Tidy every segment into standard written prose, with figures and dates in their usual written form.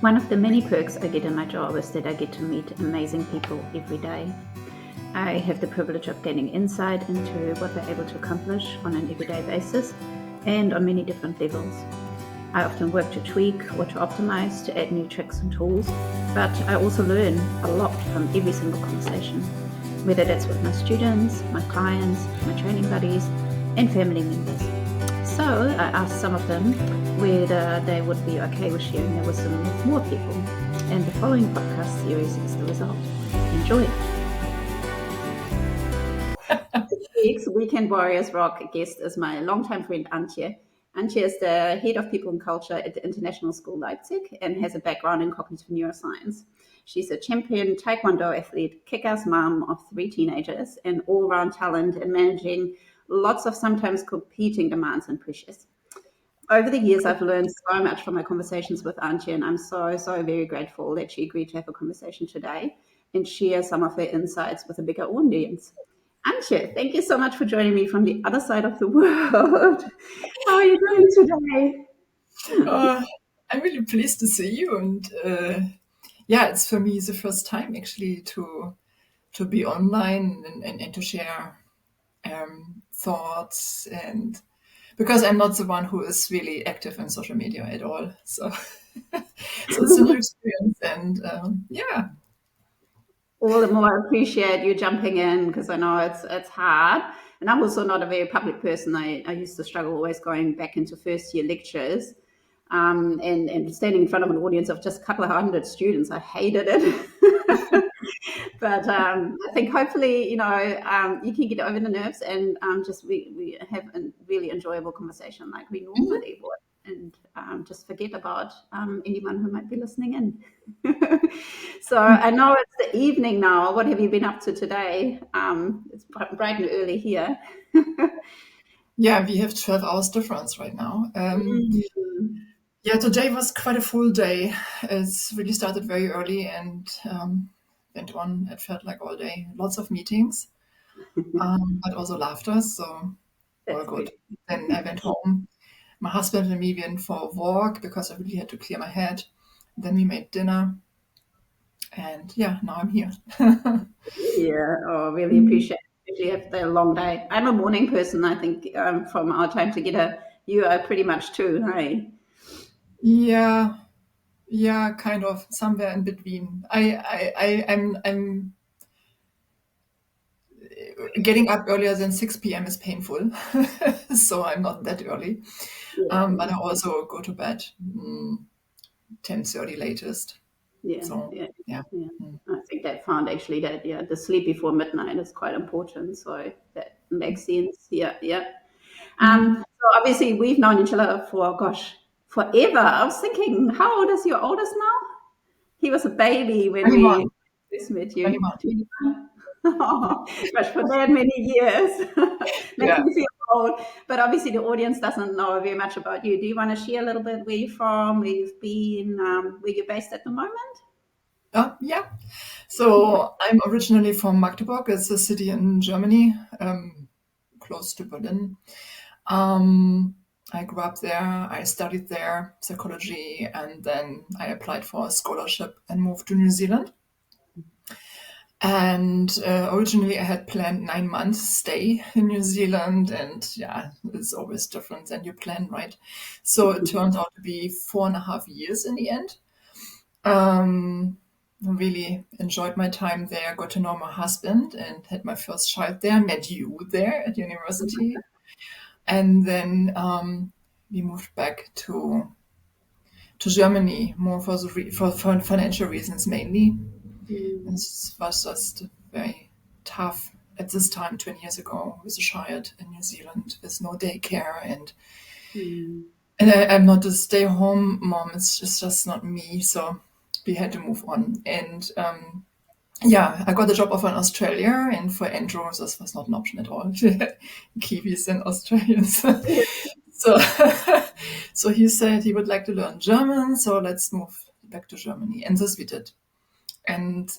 One of the many perks I get in my job is that I get to meet amazing people every day. I have the privilege of gaining insight into what they're able to accomplish on an everyday basis and on many different levels. I often work to tweak or to optimize to add new tricks and tools, but I also learn a lot from every single conversation, whether that's with my students, my clients, my training buddies, and family members. So I asked some of them whether they would be okay with sharing their wisdom with more people, and the following podcast series is the result. Enjoy! This week's Weekend Warriors Rock guest is my longtime friend Antje. Antje is the head of people and culture at the International School Leipzig and has a background in cognitive neuroscience. She's a champion Taekwondo athlete, kick-ass mom of 3 teenagers, and all-round talent in managing lots of sometimes competing demands and pressures. Over the years, I've learned so much from my conversations with Antje, and I'm so very grateful that she agreed to have a conversation today and share some of her insights with a bigger audience. Antje, thank you so much for joining me from the other side of the world. How are you doing today? I'm really pleased to see you, and it's for me the first time actually to be online and to share thoughts, and because I'm not the one who is really active in social media at all, so it's a new experience, and All the more I appreciate you jumping in because I know it's hard. And I'm also not a very public person. I used to struggle always going back into first year lectures and standing in front of an audience of just a couple of hundred students. I hated it. But I think hopefully, you can get over the nerves and we have a really enjoyable conversation like we normally would. And just forget about anyone who might be listening in. So I know it's the evening now. What have you been up to today? It's bright and early here. we have 12 hours difference right now. Today was quite a full day. It's really started very early and went on, it felt like all day. Lots of meetings, but also laughter, so all good. Then I went home. My husband and me went for a walk because I really had to clear my head. Then we made dinner. And now I'm here. Really appreciate it. Especially after a long day. I'm a morning person, I think, from our time together. You are pretty much too, hey? Yeah, kind of somewhere in between. I'm getting up earlier than 6 p.m. is painful, so I'm not that early. But I also go to bed 10:30 latest. I think that found actually that the sleep before midnight is quite important. So that makes sense. So obviously we've known each other for forever. I was thinking, how old is your oldest now? He was a baby when 21. we first met you. 21. 21. Gosh, for that many years. Makes me feel old. But obviously the audience doesn't know very much about you. Do you want to share a little bit where you're from, where you've been, where you're based at the moment? So I'm originally from Magdeburg. It's a city in Germany, close to Berlin. I grew up there. I studied there psychology, and then I applied for a scholarship and moved to New Zealand. And originally I had planned 9 months stay in New Zealand, and it's always different than you plan, right? So it turned out to be 4.5 years in the end. Really enjoyed my time there, got to know my husband and had my first child there, met you there at university. And then we moved back to Germany more for financial reasons mainly. This was just very tough at this time 20 years ago with a child in New Zealand with no daycare, and I'm not a stay-home mom. It's just not me, so we had to move on. And I got a job offer in Australia, and for Andrew this was not an option at all. Kiwis and Australians. So he said he would like to learn German, so let's move back to Germany, and this we did. And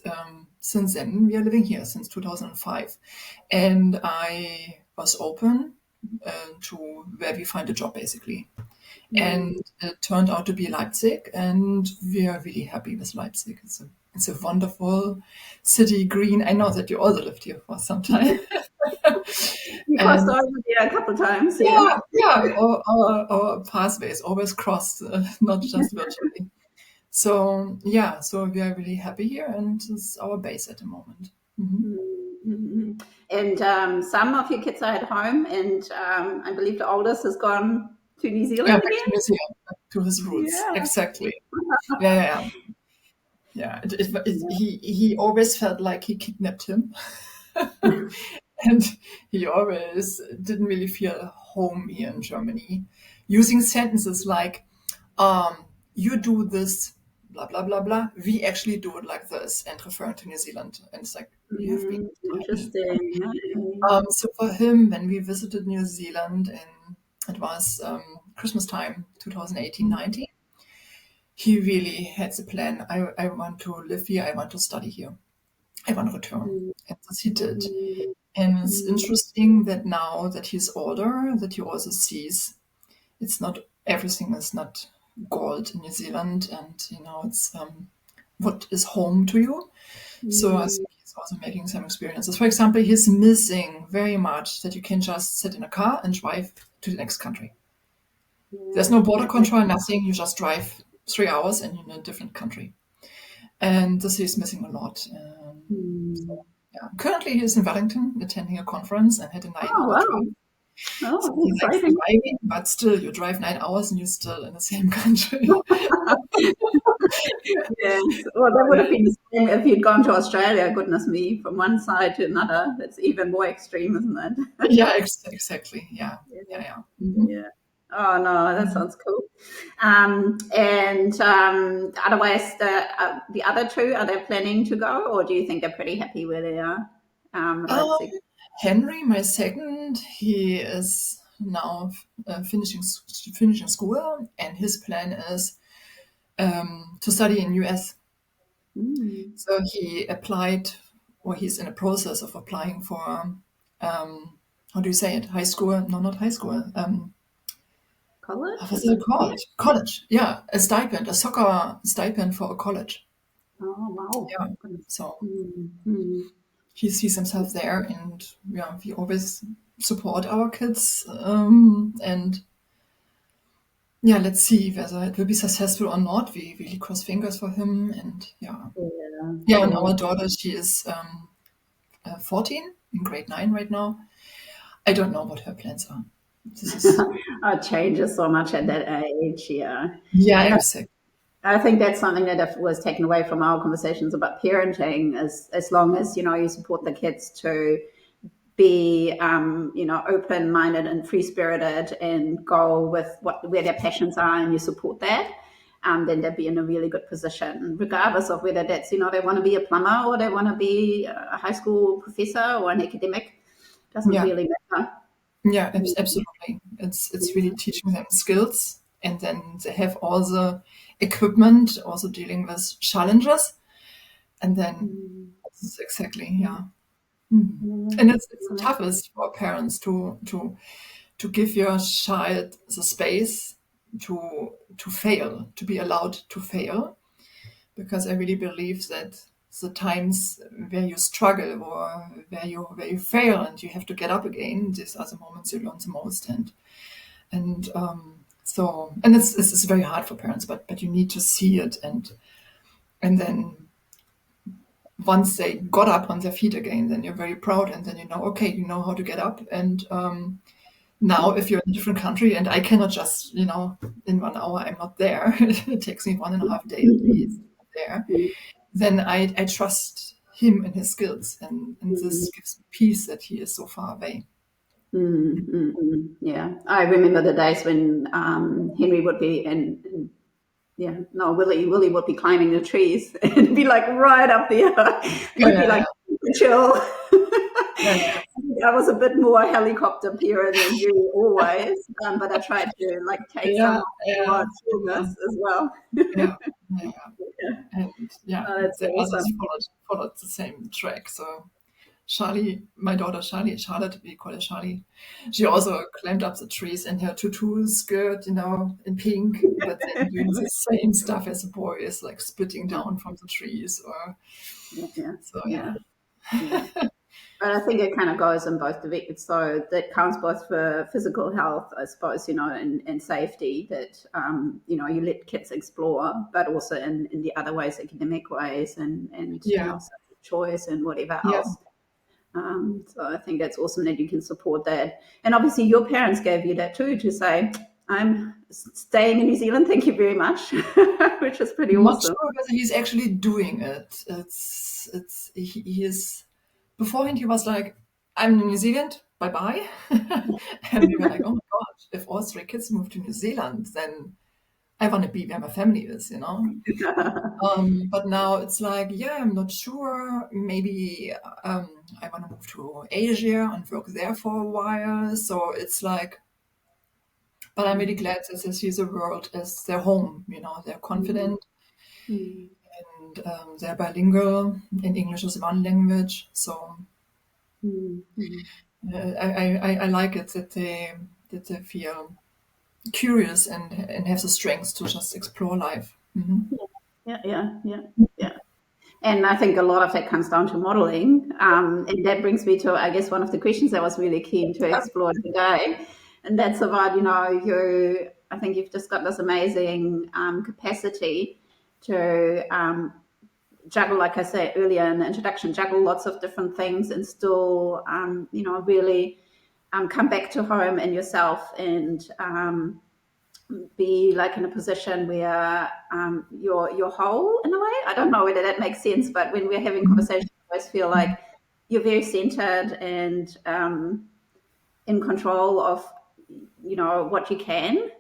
since then, we are living here since 2005. And I was open to where we find a job, basically. and it turned out to be Leipzig, and we are really happy with Leipzig. It's a wonderful city, green. I know that you also lived here for some time. We crossed And over there a couple of times, yeah. yeah, yeah, our pathways always crossed, not just virtually. So yeah, so we are really happy here, and it's our base at the moment. Mhm. Mhm. And some of your kids are at home, and I believe the oldest has gone to New Yeah, Zealand back to again. museum, back to his roots. Yeah. Exactly. Yeah, yeah, yeah. Yeah, he always felt like he kidnapped him, and he always didn't really feel home here in Germany. Using sentences like, "You do this, blah blah blah blah. We actually do it like this," and referring to New Zealand. And it's like you have been tiny. Interesting. So for him, when we visited New Zealand it was Christmas time, 2018-19, he really had the plan. I want to live here. I want to study here. I want to return. And this he did. And it's interesting that now that he's older, that he also sees it's not everything is not gold in New Zealand, and it's what is home to you. So I think he's also making some experiences. For example, he's missing very much that you can just sit in a car and drive to the next country. There's no border control, nothing. You just drive 3 hours and you're in a different country. And this he's missing a lot. So, yeah. Currently, he's in Wellington attending a conference and had a Oh, 9 hour wow. drive. So Oh, he likes exciting. driving, but still, you drive 9 hours and you're still in the same country. Yes. Well, that would Yeah, have been the same if you'd gone to Australia. Goodness me, from one side to another. That's even more extreme, isn't it? yeah, exactly. Yeah, yeah, yeah. Yeah. Oh no, that Mhm. sounds cool. And otherwise, the other two, are they planning to go, or do you think they're pretty happy where they are at Um, Leipzig? Henry, my second, he is now finishing school, and his plan is to study in US. Mm. So he applied, or he's in a process of applying for, how do you say it? High school? No, not high school. College? What's Is it it called? college? College. Yeah, a stipend, a soccer stipend for a college. Oh wow. Yeah. Goodness. So Mm, mm, he sees himself there, and yeah, we always support our kids. And yeah, let's see whether it will be successful or not. We really cross fingers for him, and yeah, yeah. yeah. And Yeah. our daughter, she is 14 in grade 9 right now. I don't know what her plans are. This is It changes so much at that age. Yeah. yeah, And exactly. I think that's something that was taken away from our conversations about parenting. As long as you support the kids to be open-minded and free-spirited and go with where their passions are, and you support that, then they'll be in a really good position, regardless of whether that's they want to be a plumber or they want to be a high school professor or an academic. Doesn't Yeah, really matter. yeah, absolutely. It's really teaching them skills, and then they have all the equipment, also dealing with challenges, and then this is exactly yeah. Mhm. And it's the toughest for parents to give your child the space to fail, to be allowed to fail, because I really believe that the times where you struggle or where you fail and you have to get up again, these are the moments you learn the most. And it's very hard for parents, but you need to see it, and then once they got up on their feet again, then you're very proud, and then okay, you know how to get up. And now, if you're in a different country, and I cannot just, in 1 hour, I'm not there. It takes me 1.5 days at least there. Then I trust him and his skills, and this gives me peace that he is so far away. Yeah, I remember the days when Henry would be and yeah, no, Willie would be climbing the trees and be like right up there. Yeah, He'd be yeah, like chill. yeah, yeah, I was a bit more helicopter parent than you always, but I tried to like take some yeah, of yeah, your chillness as well. yeah, yeah, yeah. Yeah. And yeah, Oh, that's the others awesome. followed the same track. So Charlie, my daughter Charlotte, we call her Charlie. She also climbed up the trees in her tutu skirt, in pink, but then doing the same stuff as a boy is like splitting down from the trees. Or Yeah, yeah, so, yeah, yeah, yeah. But I think it kind of goes in both directions. So that counts both for physical health, I suppose, and safety that, you let kids explore, but also in the other ways, academic ways and yeah, choice and whatever yeah. else. So I think that's awesome that you can support that. And obviously your parents gave you that too, to say, I'm staying in New Zealand, thank you very much, which is pretty I'm not awesome. sure whether he's actually doing it. He is. Beforehand, he was like, "I'm in New Zealand, bye bye," and we were like, "Oh my god! If all three kids move to New Zealand, then I want to be where my family is." But now it's like, yeah, I'm not sure. Maybe I want to move to Asia and work there for a while. So it's like, but I'm really glad that they see the world as their home. They're confident Mm. and they're bilingual, and English is one language. So Mm. Mm. I like it that they feel curious and have the strength to just explore life. Yeah, yeah, yeah, yeah. And I think a lot of that comes down to modeling. And that brings me to, I guess, one of the questions I was really keen to explore today. And that's about, I think you've just got this amazing capacity to juggle, like I said earlier in the introduction, juggle lots of different things and still, really come back to home in yourself and be like in a position where you're whole in a way. I don't know whether that makes sense, but when we're having Mhm. conversations, I always feel like you're very centered and in control of what you can.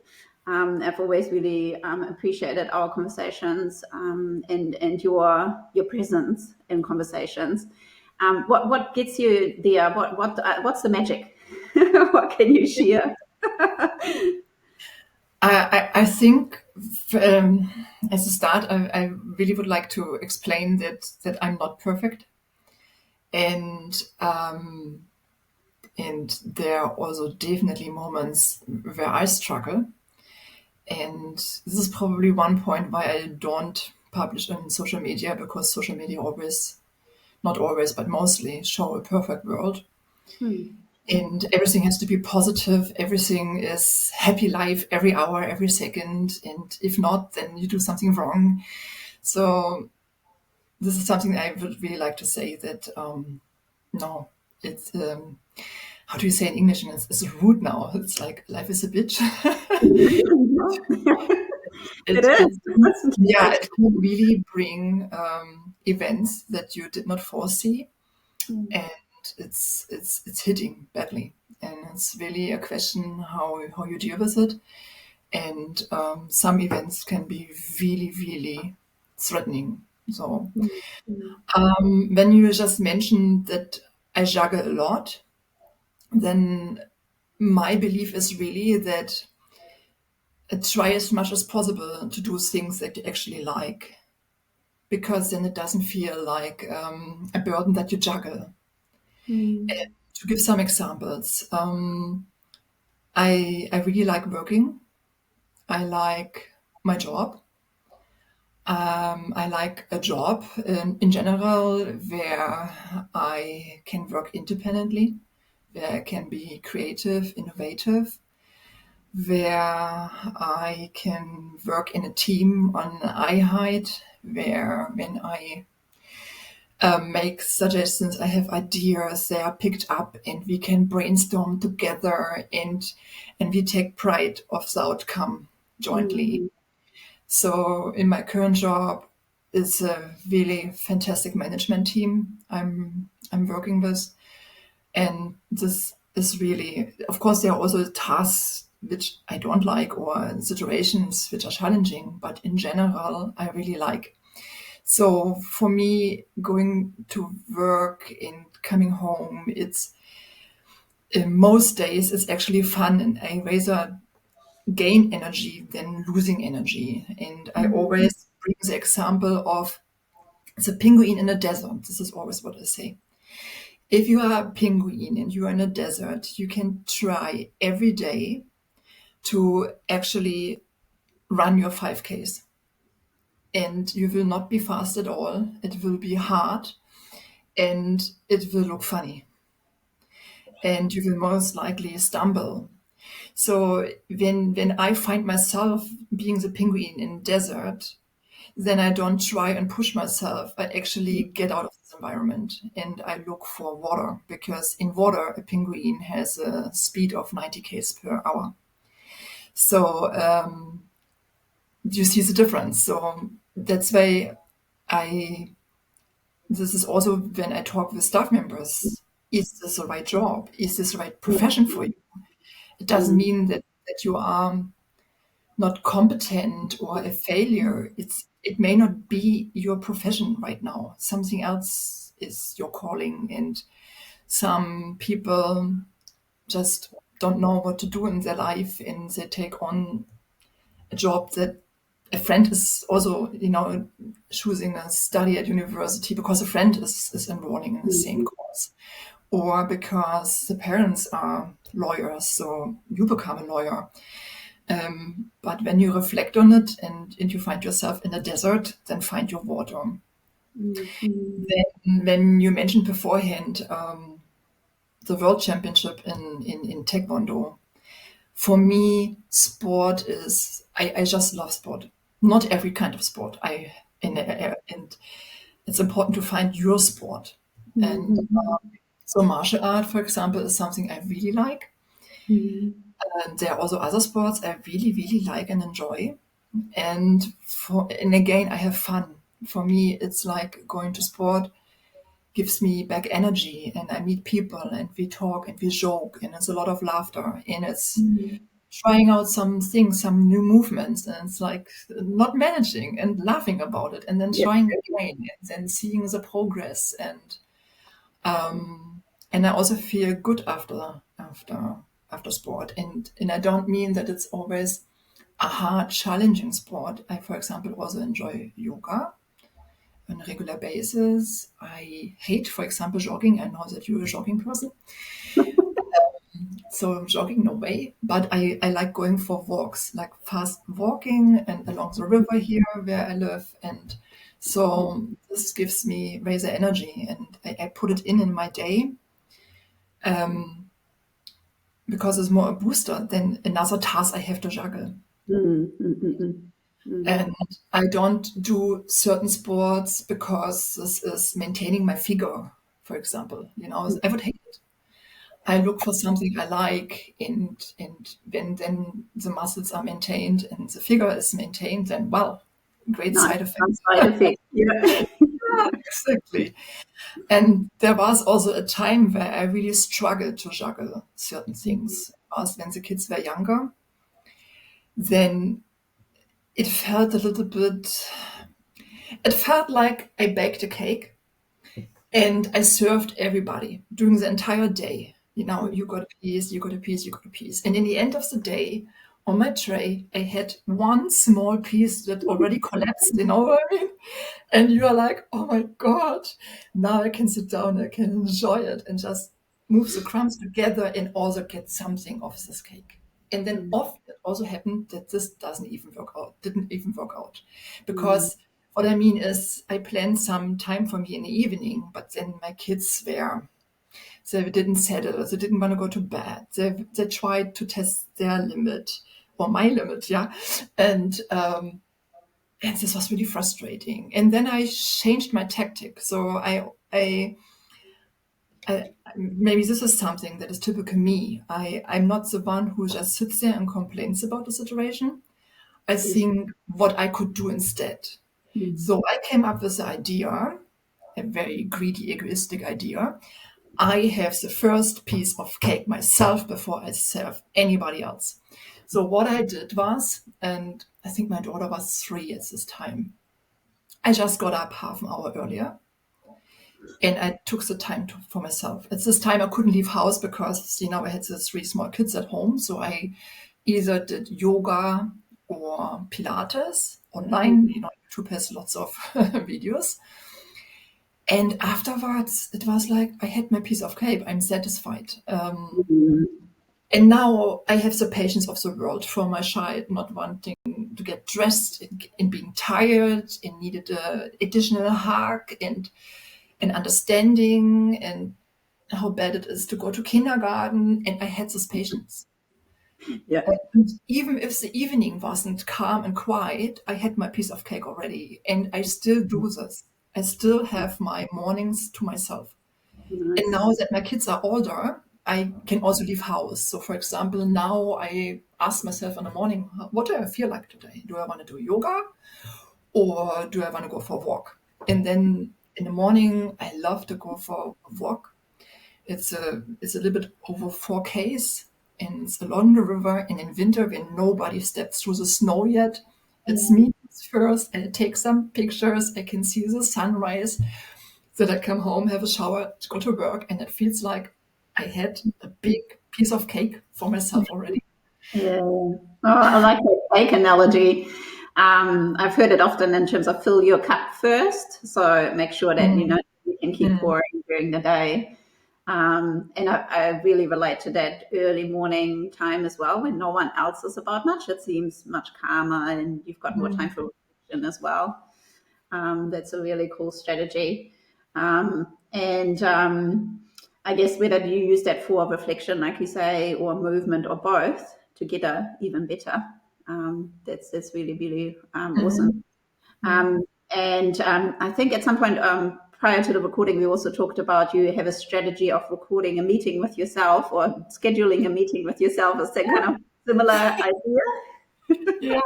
I've always really appreciated our conversations and your presence in conversations. What gets you there? What's the magic? What can you share? I think as a start, I really would like to explain that I'm not perfect, and and there are also definitely moments where I struggle, and this is probably one point why I don't publish on social media, because social media always, not always, but mostly show a perfect world. Hmm. And everything has to be positive. Everything is happy life every hour, every second. And if not, then you do something wrong. So this is something I would really like to say that no, it's how do you say in English? And it's rude now. It's like life is a bitch. It it, is. it yeah, it can really bring events that you did not foresee, Mm, and it's hitting badly. And it's really a question how you deal with it. And some events can be really, really threatening. So mm, mm, when you just mentioned that I juggle a lot, then my belief is really that try as much as possible to do things that you actually like, because then it doesn't feel like a burden that you juggle. mm, To give some examples, I really like working. I like my job. I like a job in general where I can work independently, where I can be creative, innovative, where I can work in a team on eye height, where when I make suggestions, I have ideas, they are picked up, and we can brainstorm together, and we take pride of the outcome jointly. mm, So in my current job, it's a really fantastic management team I'm working with, and this is really, of course, there are also tasks which I don't like or situations which are challenging, but in general, I really like. So for me, going to work and coming home, it's in most days it's actually fun, and I rather gain energy than losing energy. And I mm, always bring the example of the penguin in a desert. This is always what I say. If you are a penguin and you are in a desert, you can try every day to actually run your 5Ks. And you will not be fast at all. It will be hard and it will look funny. And you will most likely stumble. So when I find myself being the penguin in desert, then I don't try and push myself. I actually get out of this environment and I look for water, because in water, a penguin has a speed of 90 k's per hour. So you see the difference. So that's why I, this is also when I talk with staff members, is this the right job? Is this the right profession for you? It doesn't mean that you are not competent or a failure. It may not be your profession right now. Something else is your calling, and some people just don't know what to do in their life, and they take on a job that a friend is also, choosing a study at university because a friend is enrolling in the same course, or because the parents are lawyers, so you become a lawyer. But when you reflect on it and you find yourself in a desert, then find your water. Then, when you mentioned beforehand the World Championship in Taekwondo, for me, sport is, I just love sport. Not every kind of sport. And it's important to find your sport. And so martial art, for example, is something I really like. And there are also other sports I really, really like and enjoy. And again, I have fun. For me, it's like going to sport gives me back energy, and I meet people and we talk and we joke, and it's a lot of laughter, and it's trying out some things, some new movements, and it's like not managing and laughing about it, and then Yeah. trying again, and then seeing the progress, and I also feel good after sport, and I don't mean that it's always a hard, challenging sport. I, for example, also enjoy yoga on a regular basis. I hate, for example, jogging. I know that you're a jogging person. So jogging, no way. But I like going for walks, like fast walking and along the river here where I live. And so this gives me razor energy, and I put it in my day because it's more a booster than another task I have to juggle. And I don't do certain sports because this is maintaining my figure, for example. I would hate it. I look for something I like, and when then the muscles are maintained and the figure is maintained, then well, great Nice. side effects. Side effect. Yeah. Yeah, exactly. And there was also a time where I really struggled to juggle certain things. Because when the kids were younger, then it felt a little bit, it felt like I baked a cake and I served everybody during the entire day. You got a piece, you got a piece, you got a piece. And in the end of the day, on my tray, I had one small piece that already collapsed, you know what I mean? And you are like, oh my God, now I can sit down, I can enjoy it and just move the crumbs together and also get something of this cake. And then often it also happened that this didn't even work out. Because what I mean is I planned some time for me in the evening, but then my kids they didn't settle, they didn't want to go to bed. They tried to test their limit or my limit, yeah. And this was really frustrating. And then I changed my tactic. So I maybe this is something that is typical me. I'm not the one who just sits there and complains about the situation. I think what I could do instead. So I came up with the idea, a very greedy, egoistic idea. I have the first piece of cake myself before I serve anybody else. So what I did was, and I think my daughter was 3 at this time, I just got up half an hour earlier and I took the time for myself. At this time, I couldn't leave house because, I had the 3 small kids at home. So I either did yoga or Pilates online. YouTube has lots of videos. And afterwards, it was like I had my piece of cake. I'm satisfied. Mm. And now I have the patience of the world for my child, not wanting to get dressed, in being tired, and needed a additional hug and an understanding, and how bad it is to go to kindergarten. And I had this patience. Yeah. And even if the evening wasn't calm and quiet, I had my piece of cake already. And I still do this. I still have my mornings to myself. And Nice. now that my kids are older, I can also leave house. So, for example, now I ask myself in the morning, what do I feel like today? Do I want to do yoga or do I want to go for a walk? And then in the morning, I love to go for a walk. It's a little bit over 4 Ks, and it's along the river. And in winter, when nobody steps through the snow yet, it's Yeah. me first. And I take some pictures. I can see the sunrise. That I come home, have a shower, go to work, and it feels like I had a big piece of cake for myself already. Yeah. Oh, I like that cake analogy. I've heard it often in terms of fill your cup first, so make sure that Mm, you can keep mm, pouring during the day. And I really relate to that early morning time as well, when no one else is about much. It seems much calmer, and you've got more time mm, for reflection as well. That's a really cool strategy. And I guess whether you use that for reflection, like you say, or movement, or both together, even better. That's really really awesome. mm, mm. Um, and I think at some point prior to the recording, we also talked about you have a strategy of recording a meeting with yourself or scheduling a meeting with yourself. Is that kind of similar idea? Yeah,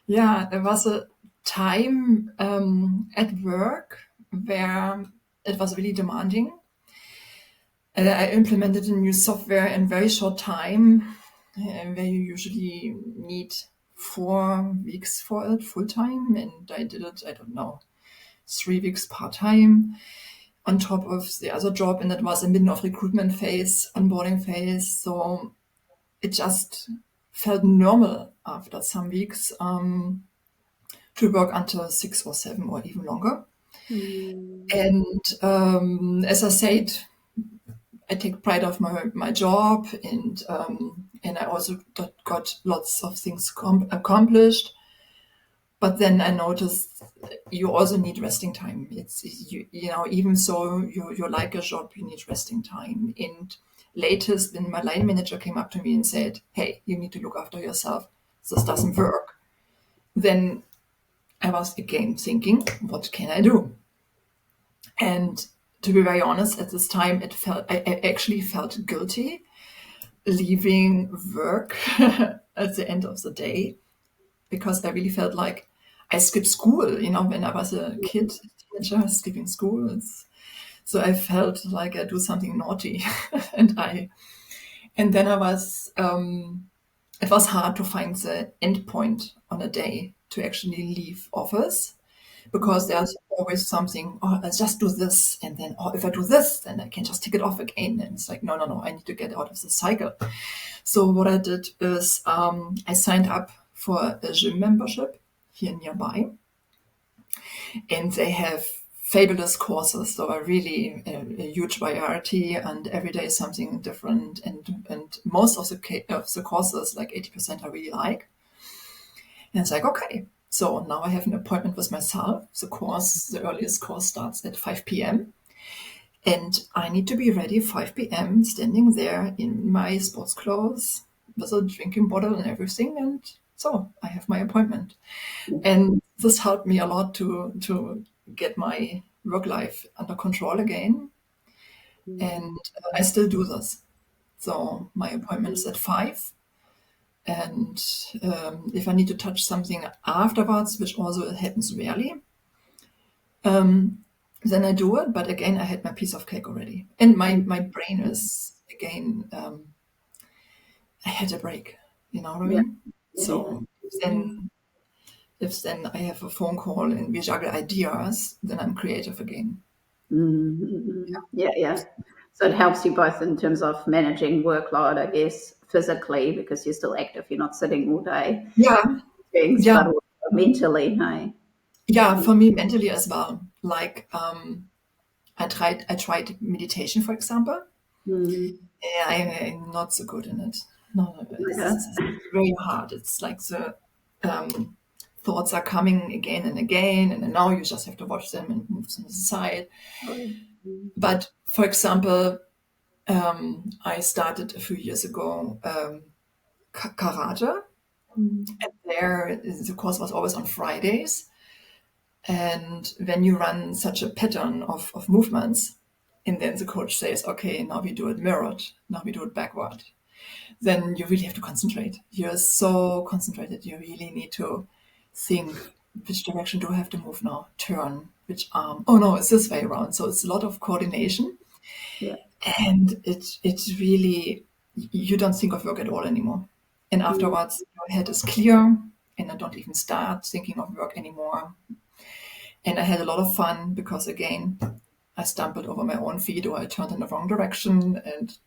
yeah. There was a time at work where it was really demanding. And I implemented a new software in very short time, where you usually need 4 weeks for it full time, and I did it, I don't know, 3 weeks part time on top of the other job, and it was a mid of recruitment phase, onboarding phase. So it just felt normal after some weeks to work until 6 or 7 or even longer. Mm. And as I said, I take pride of my job, and I also got lots of things accomplished. But then I noticed you also need resting time. It's even so you like a job, you need resting time. And latest, when my line manager came up to me and said, "Hey, you need to look after yourself. This doesn't work." Then I was again thinking, what can I do? And to be very honest, at this time, I actually felt guilty leaving work at the end of the day, because I really felt like I skipped school. When I was a kid, teenager, skipping school. So I felt like I do something naughty, and then I was. It was hard to find the end point on a day to actually leave office, because there's always something. Oh, I just do this, and then if I do this, then I can just take it off again. And it's like, no, no, no, I need to get out of the cycle. So what I did is I signed up for a gym membership here nearby, and they have fabulous courses. So a really a huge variety, and every day is something different. And most of the courses, like 80%, I really like. And it's like, okay, so now I have an appointment with myself. The earliest course starts at 5 p.m. And I need to be ready 5 p.m., standing there in my sports clothes with a drinking bottle and everything. And so I have my appointment. And this helped me a lot to get my work life under control again. And I still do this. So my appointment is at 5. And if I need to touch something afterwards, which also happens rarely, then I do it. But again, I had my piece of cake already. And my brain is, again, I had a break. You know what I Yeah. mean? Yeah. So if then I have a phone call and we juggle ideas, then I'm creative again. Mm-hmm. Yeah, yeah. So it helps you both in terms of managing workload, I guess, physically, because you're still active. You're not sitting all day, Yeah, things, yeah, but also mentally. Hey. yeah. For me, mentally as well. Like, I tried meditation, for example. Mm. Yeah, I'm not so good in it. No, Okay. it's very hard. It's like the thoughts are coming again and again, and then now you just have to watch them and move them aside. Mm. But for example, I started a few years ago karate. Mm. There, the course was always on Fridays, and when you run such a pattern of movements, and then the coach says, "Okay, now we do it mirrored. Now we do it backward." Then you really have to concentrate. You're so concentrated. You really need to think, which direction do I have to move now? Turn, which arm? Oh no, it's this way around. So it's a lot of coordination, Yeah. and it's really, you don't think of work at all anymore. And Mm. afterwards, your head is clear, and I don't even start thinking of work anymore. And I had a lot of fun because again, I stumbled over my own feet, or I turned in the wrong direction and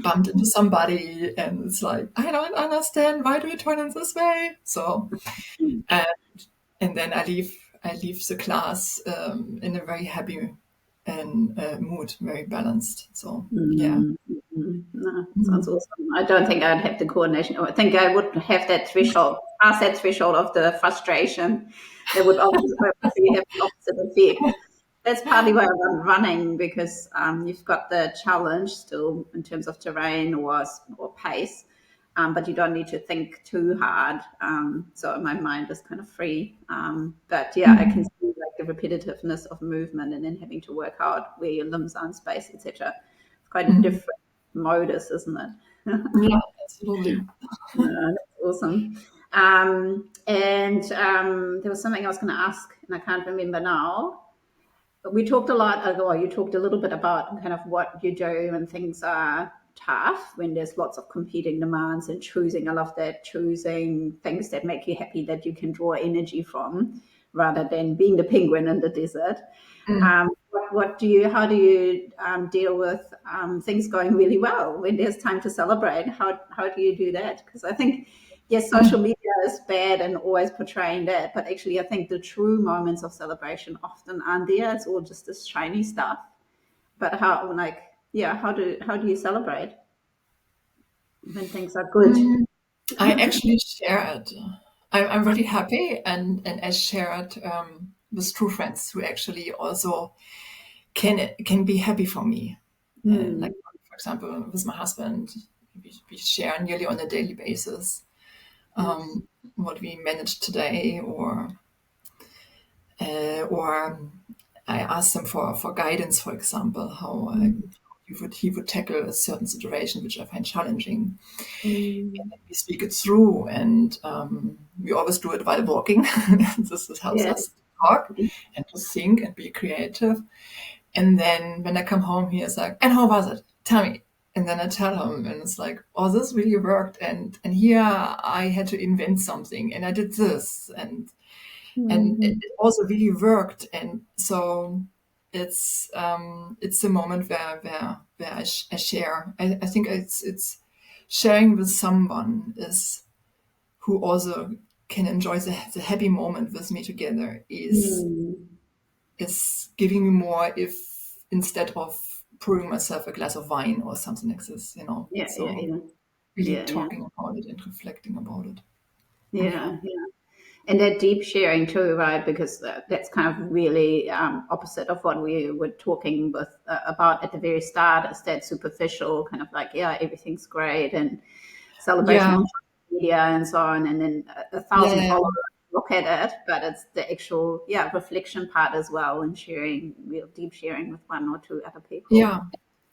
bumped into somebody, and it's like, I don't understand, why do you turn in this way? So and, and then I leave the class in a very happy and mood, very balanced. So yeah. Mm. Mm. No, sounds Mm. awesome. I don't think I'd have the coordination. I think I would have that threshold, past that threshold of the frustration. That would obviously have the opposite effect. That's partly why I'm running, because you've got the challenge still in terms of terrain or pace, but you don't need to think too hard. So my mind is kind of free. But yeah, I can Mm. see like the repetitiveness of movement and then having to work out where your limbs are in space, etc. It's quite a Mm. different modus, isn't it? Yeah, absolutely. That's awesome. And there was something I was going to ask, and I can't remember now. But we talked a lot ago. You talked a little bit about kind of what you do when things are tough, when there's lots of competing demands and choosing. I love that, choosing things that make you happy, that you can draw energy from, rather than being the penguin in the desert. Mm. How do you deal with things going really well when there's time to celebrate? How do you do that? Because I think, yes, social Mm. media is bad and always portraying that, but actually, I think the true moments of celebration often aren't there. It's all just this shiny stuff. But yeah, how do you celebrate when things are good? Mm. I actually share it. I'm really happy, and I share it with true friends who actually also can be happy for me. And like, Hmm. for example, with my husband, we share nearly on a daily basis Nice. what we managed today, or I asked him for guidance, for example, how he would tackle a certain situation which I find challenging. Mm. We speak it through, and we always do it while walking. This helps Yeah. us to talk and to think and be creative. And then when I come home, he is like, "And how was it? Tell me." And then I tell him, and it's like, "Oh, this really worked, and here I had to invent something, and I did this, and it Mm. also really worked." And so it's a moment where I share. I think it's sharing with someone is who also can enjoy the happy moment with me together Mm. is giving me more, if instead of pouring myself a glass of wine or something like this, Yeah, yeah, so yeah, really yeah, yeah, talking about it and reflecting about it. Yeah. yeah, yeah. And that deep sharing too, right? Because that's kind of really opposite of what we were talking about at the very start. Is that superficial kind of like, yeah, everything's great and celebration Yeah. on social media and so on, and then a Yeah. thousand Yeah. followers look at it, but it's the actual, yeah, reflection part as well, and sharing, real deep sharing with one or two other people. Yeah.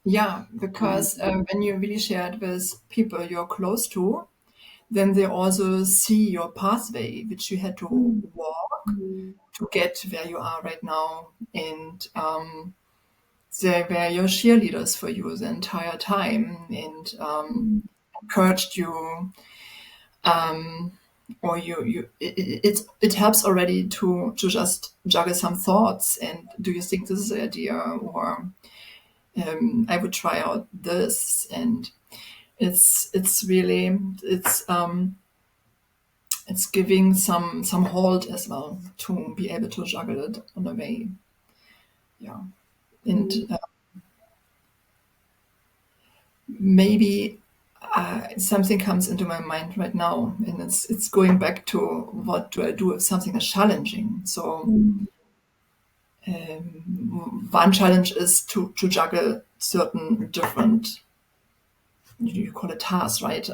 Yeah, Um, because when you really share it with people you're close to, then they also see your pathway, which you had to mm, walk mm, to get where you are right now. And they were your cheerleaders for you the entire time, and mm, encouraged you, um, or it helps already to just juggle some thoughts. And do you think this is the idea, or I would try out this? And it's really it's giving some hold as well to be able to juggle it on the way. Yeah. And maybe something comes into my mind right now, and it's going back to what do I do if something is challenging. So one challenge is to juggle certain different, you call it tasks, right?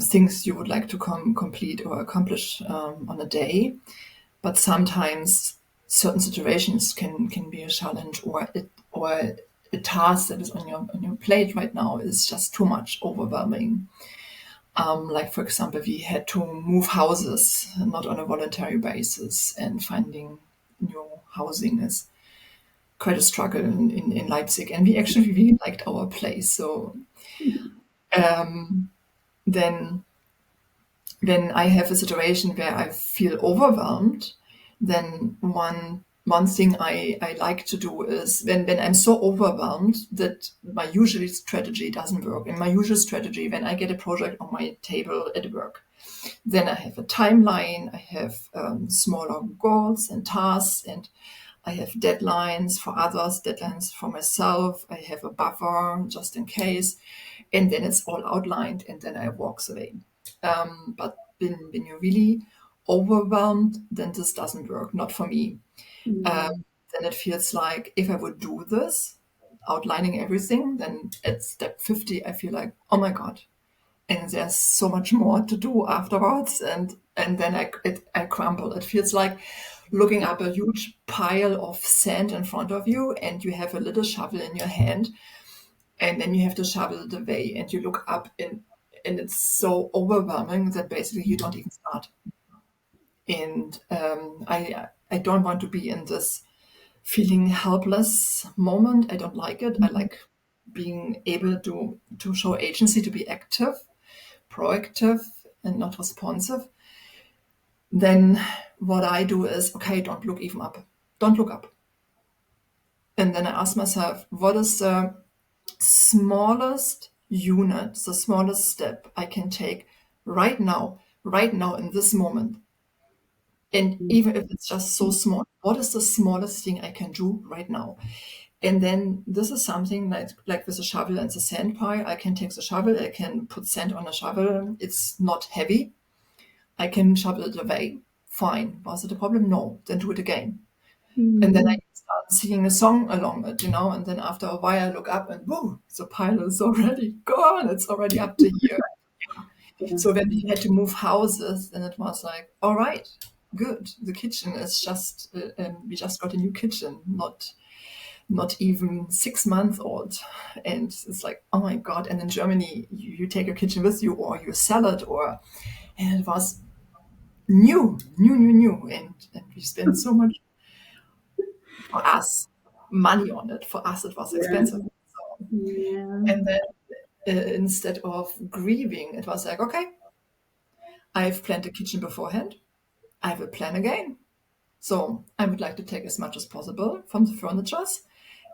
Things you would like to complete or accomplish on a day, but sometimes certain situations can be a challenge, or a task that is on your plate right now is just too much, overwhelming. Like for example, we had to move houses, not on a voluntary basis, and finding new housing is quite a struggle in Leipzig. And we actually really liked our place. So then when I have a situation where I feel overwhelmed, then one thing I like to do is when I'm so overwhelmed that my usual strategy doesn't work. And my usual strategy, when I get a project on my table at work, then I have a timeline, I have smaller goals and tasks, and I have deadlines for others, deadlines for myself. I have a buffer just in case, and then it's all outlined, and then I walk away. But when you're really overwhelmed, then this doesn't work, not for me. Then it feels like if I would do this, outlining everything, then at step 50, I feel like, oh my God, and there's so much more to do afterwards, and then I crumble. It feels like looking up a huge pile of sand in front of you, and you have a little shovel in your hand, and then you have to shovel it away, and you look up, and it's so overwhelming that basically you don't even start. And I don't want to be in this feeling helpless moment. I don't like it. I like being able to show agency, to be active, proactive, and not responsive. Then what I do is, okay, don't look even up. Don't look up. And then I ask myself, what is the smallest unit, the smallest step I can take right now in this moment? And even if it's just so small, what is the smallest thing I can do right now? And then this is something like with a shovel and the sand pile. I can take the shovel, I can put sand on a shovel. It's not heavy. I can shovel it away. Fine. Was it a problem? No. Then do it again. And then I start singing a song along it, and then after a while I look up and boom, the pile is already gone. It's already up to here. So when we had to move houses, then it was like, all right, good. The kitchen is just, we just got a new kitchen, not even 6 months old. And it's like, oh my God. And in Germany, you take your kitchen with you, or you sell it, and it was new. And we spent so much, for us, money on it. For us, it was expensive. So, and then instead of grieving, it was like, okay, I've planned a kitchen beforehand. I will plan again. So I would like to take as much as possible from the furnitures,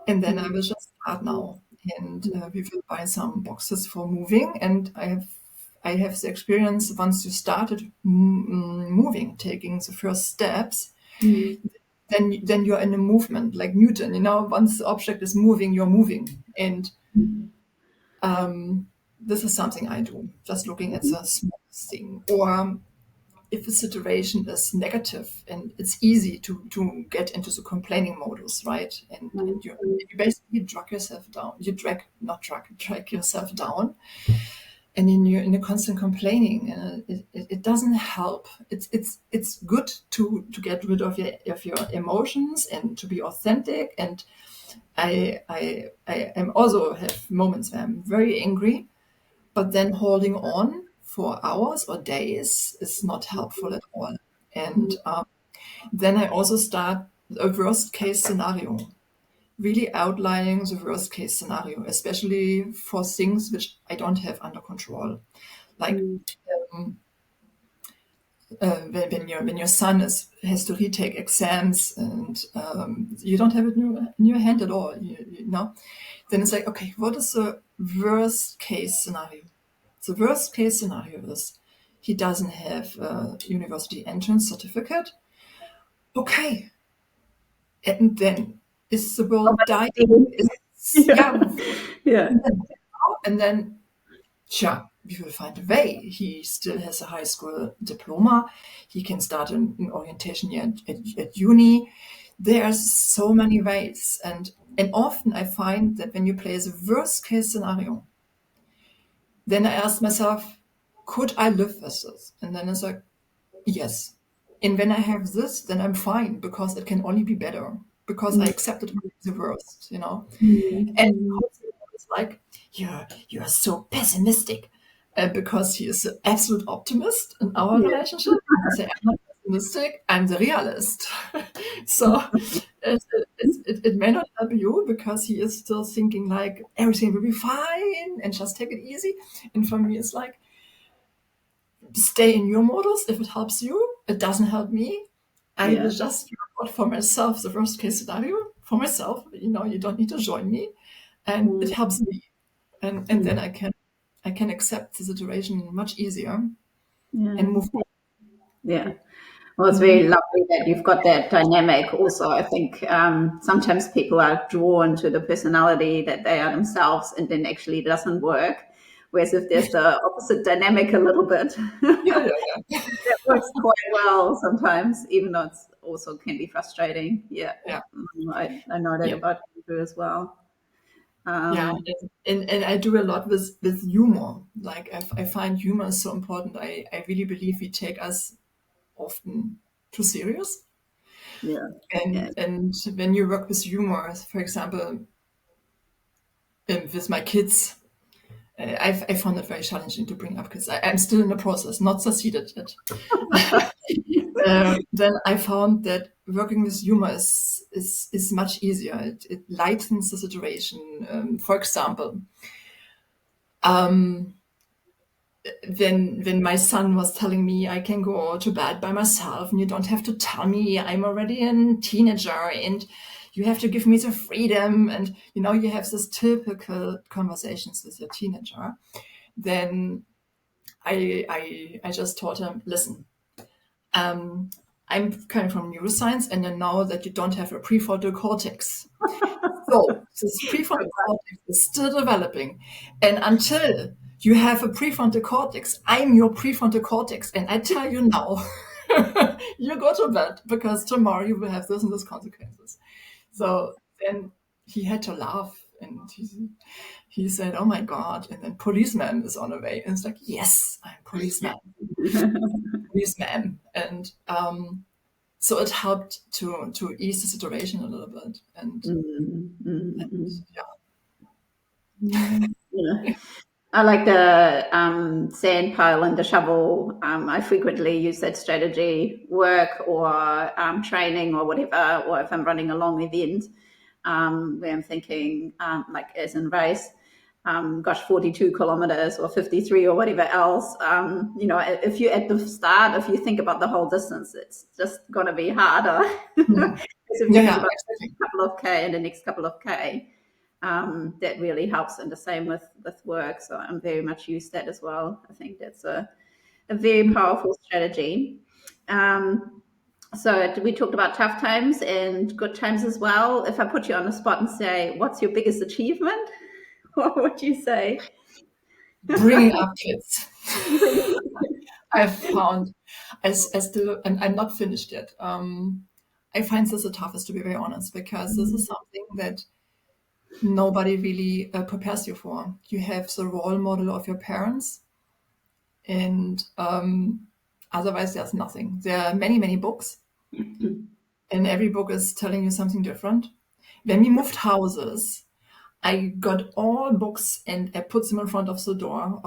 and then I will just start now. And we will buy some boxes for moving. And I have the experience, once you started moving, taking the first steps, then you're in a movement like Newton. Once the object is moving, you're moving. And this is something I do, just looking at the smallest thing. Or if the situation is negative, and it's easy to get into the complaining modus, right? And you basically drag yourself down. You drag yourself down, and then you're in a constant complaining, and it doesn't help. It's good to get rid of your emotions and to be authentic. And I am also have moments where I'm very angry, but then holding on for hours or days is not helpful at all. And then I also start a worst case scenario, really outlining the worst case scenario, especially for things which I don't have under control. Like when your son has to retake exams, and you don't have it in your hand at all, then it's like, okay, what is the worst case scenario? The worst case scenario is he doesn't have a university entrance certificate. Okay. And then is the Oh, world but dying? it's- Is, yeah, yeah, yeah, and then, sure, we will find a way. He still has a high school diploma. He can start an orientation year at uni. There's so many ways, and often I find that when you play as a worst case scenario, then I ask myself, could I live with this? And then it's like, yes. And when I have this, then I'm fine because it can only be better because I mm, accepted the worst, you know. mm, And mm, it's like, you're so pessimistic. Because he is the absolute optimist in our yeah, relationship. I say, I'm not pessimistic, I'm the realist. So it may not help you because he is still thinking like everything will be fine and just take it easy. And for me, it's like, stay in your models if it helps you. It doesn't help me. I will yeah, just report for myself the worst case scenario for myself. You know, you don't need to join me, and it mm, helps me. And mm, then I can accept the situation much easier yeah, and move yeah. Well, it's very on. lovely that you've got that dynamic. Also, I think sometimes people are drawn to the personality that they are themselves, and then actually it doesn't work. Whereas if there's the opposite dynamic a little bit, Yeah, that yeah, yeah, works quite well sometimes, even though it's also can be frustrating. Yeah, yeah, I know that yeah, about you as well. yeah. Um, And I do a lot with humor. Like I find humor is so important. I really believe we take us often too serious. yeah, yeah. And when you work with humor, for example, with my kids, I found it very challenging to bring up kids. I'm still in the process, not succeeded yet. Then I found that working with humor is much easier. It lightens the situation. For example, um, when my son was telling me I can go to bed by myself and you don't have to tell me I'm already a teenager and you have to give me the freedom, and you have this typical conversations with your teenager, then I just told him, listen, um, I'm coming from neuroscience and I know that you don't have a prefrontal cortex. So this prefrontal cortex is still developing. And until you have a prefrontal cortex, I'm your prefrontal cortex. And I tell you now, you go to bed because tomorrow you will have this and this consequences. So then he had to laugh and he said, oh my God. And then policeman is on the way. And it's like, yes, I'm policeman. And so it helped to ease the situation a little bit. Mm, mm, And mm. yeah. Yeah. I like the sand pile and the shovel. I frequently use that strategy, work or training or whatever, or if I'm running a long event where I'm thinking, like as in race, gosh, 42 kilometers or 53 or whatever else. If you at the start, if you think about the whole distance, it's just going to be harder. Mm. Because if you Yeah, think yeah, about exactly. a couple of K and the next couple of K, that really helps. And the same with work. So I'm very much use that as well. I think that's a very powerful strategy. So we talked about tough times and good times as well. If I put you on the spot and say, what's your biggest achievement? What would you say? Bringing up kids. I found, I still, and I'm not finished yet. I find this the toughest, to be very honest, because this is something that nobody really prepares you for. You have the role model of your parents, and otherwise there's nothing. There are many, many books, and every book is telling you something different. When we moved houses, I got all books and I put them in front of the door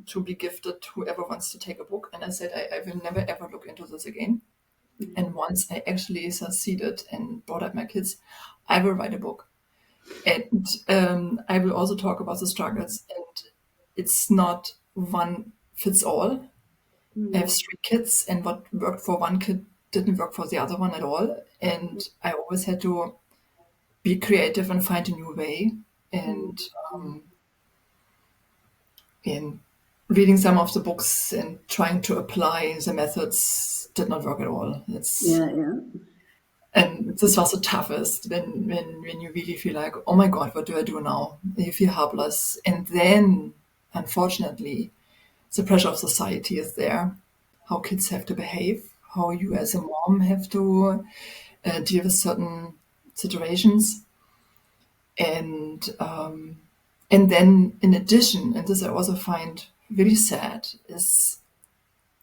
to be gifted to whoever wants to take a book. And I said, I will never ever look into this again. And once I actually succeeded and brought up my kids, I will write a book. And I will also talk about the struggles. And it's not one fits all. I have Mm, three kids, and what worked for one kid didn't work for the other one at all. And I always had to be creative and find a new way. mm, And in reading some of the books and trying to apply the methods did not work at all. It's yeah, yeah. And this was the toughest when you really feel like, oh my God, what do I do now? You feel helpless. And then, unfortunately, the pressure of society is there. How kids have to behave, how you as a mom have to deal with certain situations. And and then in addition, and this I also find really sad, is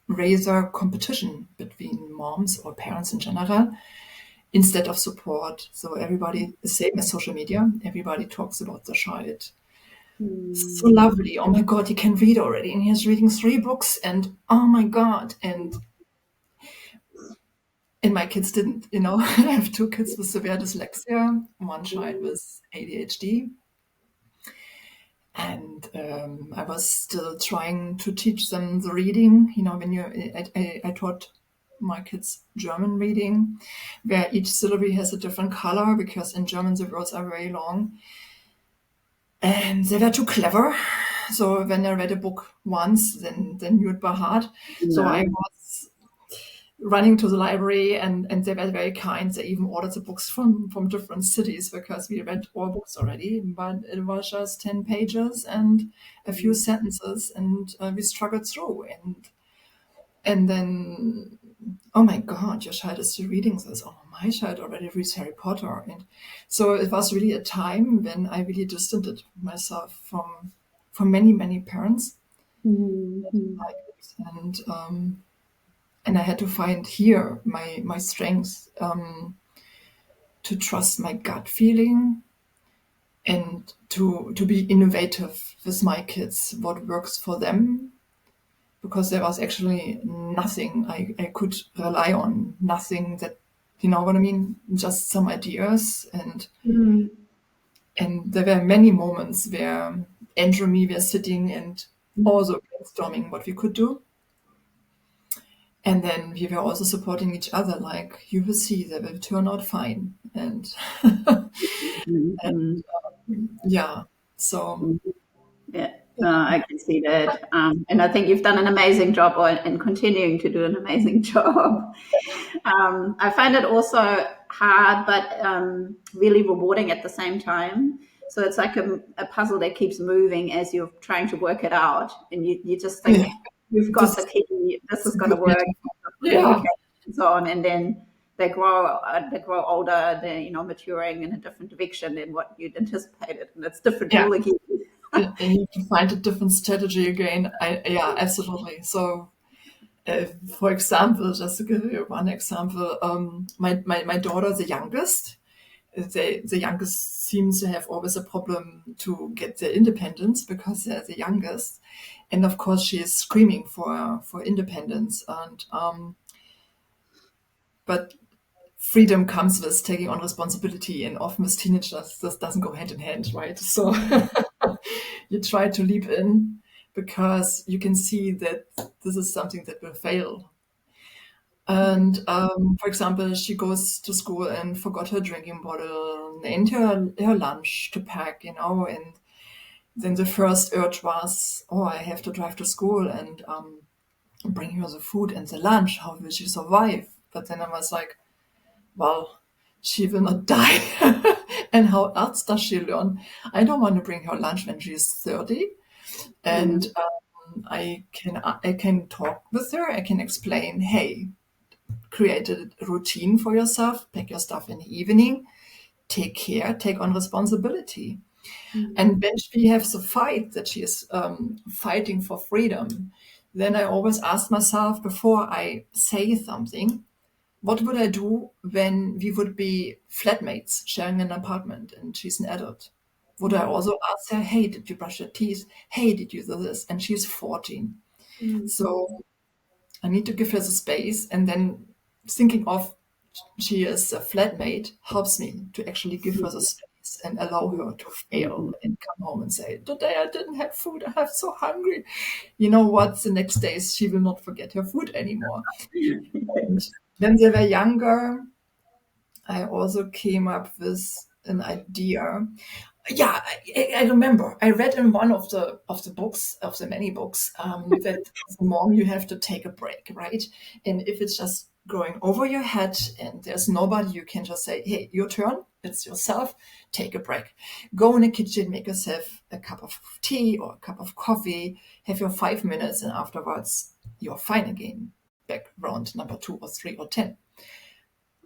rather competition between moms or parents in general instead of support. So everybody, the same as social media, everybody talks about the child. So Mm. lovely. Oh my God, he can read already. And he's reading 3 books. And oh my God. And my kids didn't, you know, I have 2 kids with severe dyslexia, one child with ADHD. And I was still trying to teach them the reading. You know, I taught my kids German reading, where each syllable has a different color because in German the words are very long. And they were too clever. So when I read a book once, then knew it by heart. So I No. was running to the library, and they were very kind. They even ordered the books from different cities because we read all books already, but it was just 10 pages and a few sentences, and we struggled through. And then, oh my God, your child is still reading this. Oh, my child already reads Harry Potter. And so it was really a time when I really distanced myself from many, many parents Mm. like it. And I had to find here my strength, to trust my gut feeling and to be innovative with my kids, what works for them, because there was actually nothing I could rely on, nothing that, you know what I mean, just some ideas. Mm. And there were many moments where Andrew and me were sitting and also brainstorming what we could do. And then we were also supporting each other, like, you will see, they will turn out fine. And, and Mm. yeah, so Mm. Yeah, I can see that. And I think you've done an amazing job and continuing to do an amazing job. I find it also hard, but really rewarding at the same time. So it's like a puzzle that keeps moving as you're trying to work it out. And you just yeah, think, you've got this the key, this is is going to good work, meeting. Yeah, communicate, and so on. And then they grow older, they're, maturing in a different direction than what you'd anticipated. And it's different yeah. all again. And you can find a different strategy again. Yeah, absolutely. So, for example, just to give you one example, my daughter, the youngest, the youngest seems to have always a problem to get their independence because they're the youngest. And of course, she is screaming for independence. But freedom comes with taking on responsibility, and often with teenagers, this doesn't go hand in hand, right? So you try to leap in because you can see that this is something that will fail. And for example, she goes to school and forgot her drinking bottle and her lunch to pack, you know. And then the first urge was, oh, I have to drive to school and bring her the food and the lunch. How will she survive? But then I was like, well, she will not die. And how else does she learn? I don't want to bring her lunch when she's 30. And Mm. I can talk with her. I can explain, hey, create a routine for yourself, pack your stuff in the evening, take care, take on responsibility. And when she has the fight that she is fighting for freedom, then I always ask myself before I say something, what would I do when we would be flatmates sharing an apartment and she's an adult? Would I also ask her, hey, did you brush your teeth? Hey, did you do this? And she's 14. Mm. So I need to give her the space. And then thinking of she is a flatmate helps me to actually give her the space and allow her to fail and come home and say, today I didn't have food. I'm so hungry. You know what? The next days she will not forget her food anymore. And when they were younger, I also came up with an idea. Yeah, I remember. I read in one of the books, of the many books, that as a mom you have to take a break, right? And if it's just going over your head, and there's nobody. You can just say, hey, your turn. It's yourself. Take a break. Go in the kitchen, make yourself a cup of tea or a cup of coffee. Have your 5 minutes, and afterwards, you're fine again. Back round number 2 or 3 or 10.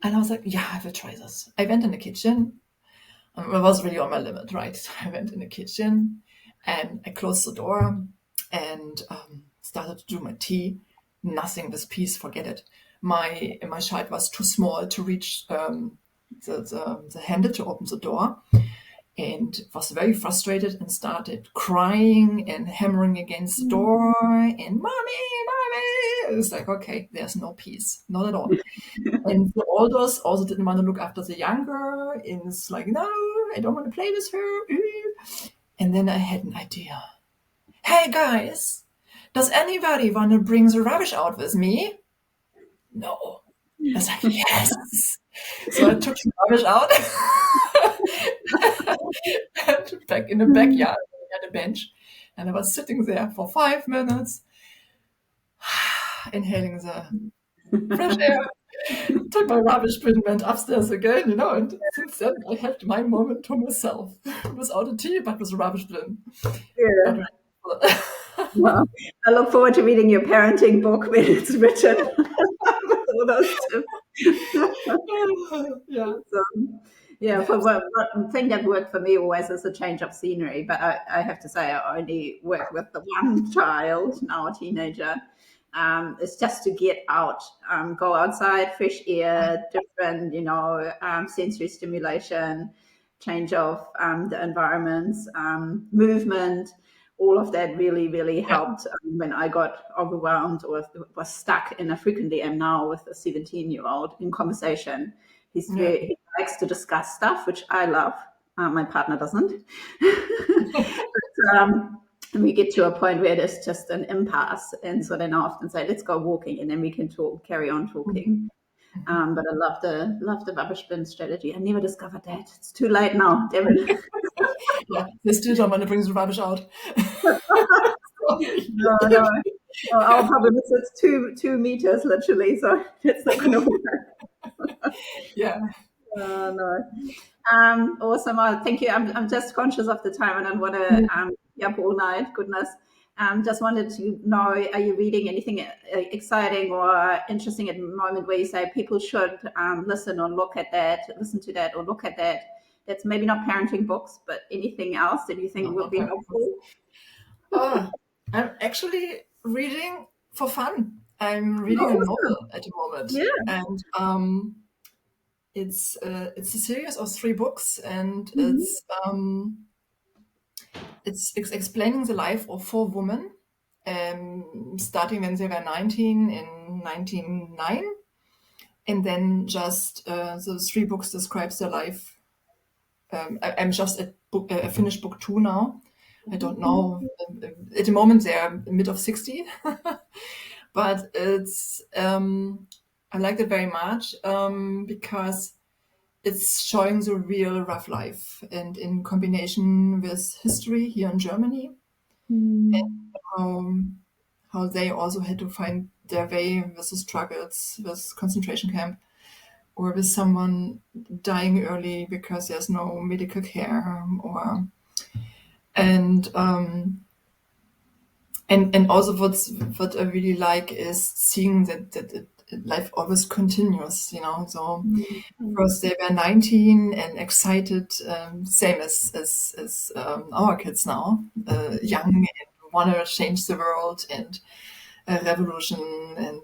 And I was like, yeah, I will try this. I went in the kitchen. I was really on my limit, right? So I went in the kitchen and I closed the door and started to do my tea. Nothing with peace, forget it. My child was too small to reach the handle to open the door, and was very frustrated and started crying and hammering against the door and mommy. It was like, okay, there's no peace, not at all. And the oldest also didn't want to look after the younger, and it's like, no, I don't want to play with her. And then I had an idea. Hey guys, does anybody want to bring the rubbish out with me? No. I was like, yes. So I took the rubbish out and back in the backyard. We had a bench, and I was sitting there for 5 minutes, inhaling the fresh air. Took my rubbish bin, went upstairs again, and since then I had my moment to myself without a tea, but with a rubbish bin. Yeah. But Well, I look forward to reading your parenting book when it's written with all those tips. yeah, So, yeah, for one thing that worked for me always is a change of scenery. But I have to say, I only work with the one child, now a teenager. It's just to get out, go outside, fresh air, different, sensory stimulation, change of the environments, movement. All of that really, really yeah, helped when I got overwhelmed or was stuck, and I frequently am now with a 17-year-old in conversation. yeah. He likes to discuss stuff, which I love. My partner doesn't. And we get to a point where there's just an impasse, and so then I often say, "Let's go walking," and then we can carry on talking. But I love the rubbish bin strategy. I never discovered that. It's too late now, Devin. Yeah, they still don't want to bring the rubbish out. Sorry. No, no. Well, our problem is it's 2 meters literally, so it's not going to work. Yeah. No. Awesome. Thank you. I'm just conscious of the time. I don't want to be up all night. Goodness. Just wanted to know, are you reading anything exciting or interesting at the moment where you say people should listen or look at that, listen to that or look at that? That's maybe not parenting books, but anything else that you think No, would not be very helpful? Oh, I'm actually reading for fun. I'm reading a Oh, novel awesome. at the moment, Yeah. and it's a series of 3 books, and Mhm. it's explaining the life of 4 women, starting when they were 19 in 1909, and then just the 3 books describes their life. I'm just at I finished book 2 now. I don't know. At the moment, they're mid of 60, but I liked it very much because it's showing the real rough life, and in combination with history here in Germany, Mm. um, how they also had to find their way with the struggles with concentration camp, or with someone dying early because there's no medical care, or and and also what I really like is seeing that life always continues, So first they were 19 and excited, same as our kids now, young and want to change the world and a revolution and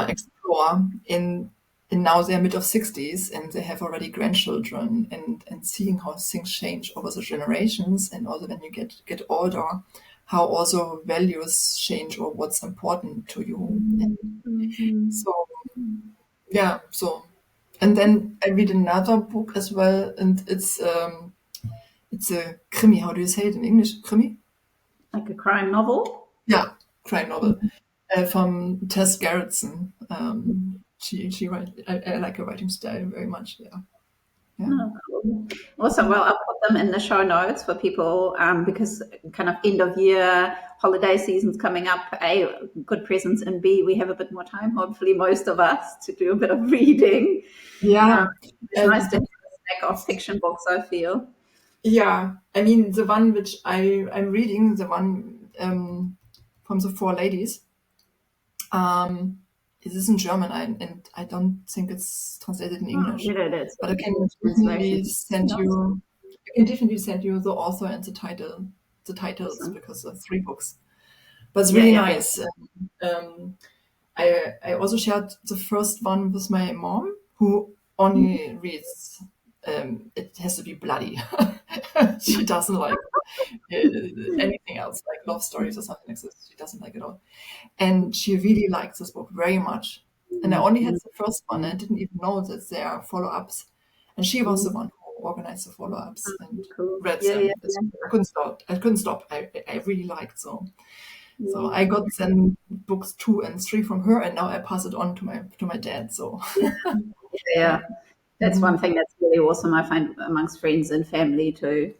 explore. And now they're mid of 60s and they have already grandchildren, and seeing how things change over the generations, and also when you get older, how also values change or what's important to you. Mhm. So yeah, and then I read another book as well, and it's a krimi. How do you say it in English? Krimi? Like a crime novel? Yeah, crime novel from Tess Gerritsen. She write. I like her writing style very much. Yeah, yeah. No. Awesome. Well, I'll put them in the show notes for people because kind of end of year holiday season's coming up. A, good presents, and B, we have a bit more time, hopefully most of us, to do a bit of reading. Yeah. It's nice to have a stack of fiction books, I feel. Yeah. I mean, the one which I'm reading, the one from the Four Ladies, it is in German, and I don't think it's translated in English. Yeah, it is. But I can Translation. definitely send you the author and the titles, Awesome. because there are 3 books. But it's really Yeah. nice. I also shared the first one with my mom, who only reads. It has to be bloody. She doesn't like anything else, like love stories or something like this. She doesn't like it all. And she really liked this book very much. And I only had the first one, and I didn't even know that there are follow-ups. And she was the one who organized the follow-ups and Cool. read Yeah, them. yeah. I couldn't stop. I really liked so. So I got then books 2 and 3 from her, and now I pass it on to my dad. So Yeah. That's one thing that's really awesome, I find, amongst friends and family to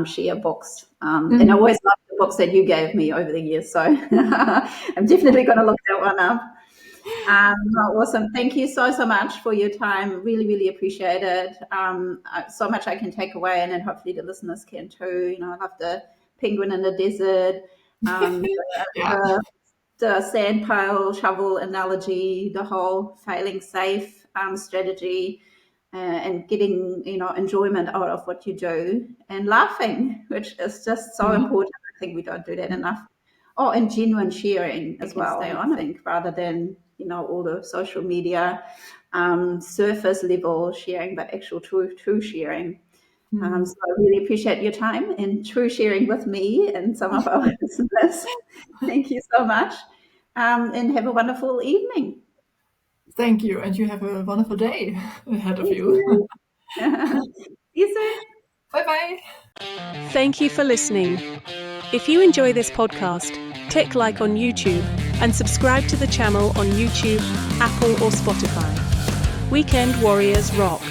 share books. And I always love the books that you gave me over the years. So I'm definitely going to look that one up. Awesome. Thank you so much for your time. Really, really appreciate it. So much I can take away, and then hopefully the listeners can too. I love the penguin in the desert, the sand pile shovel analogy, the whole failing safe strategy, and getting enjoyment out of what you do, and laughing, which is just so important. I think we don't do that enough. Oh, and genuine sharing as well. Stay on, I think, rather than all the social media surface level sharing, but actual true sharing. So I really appreciate your time and true sharing with me and some of our listeners. Thank you so much, and have a wonderful evening. Thank you, and you have a wonderful day ahead of Thank you. you. See you soon. Bye-bye. Thank you for listening. If you enjoy this podcast, click like on YouTube and subscribe to the channel on YouTube, Apple or Spotify. Weekend Warriors rock.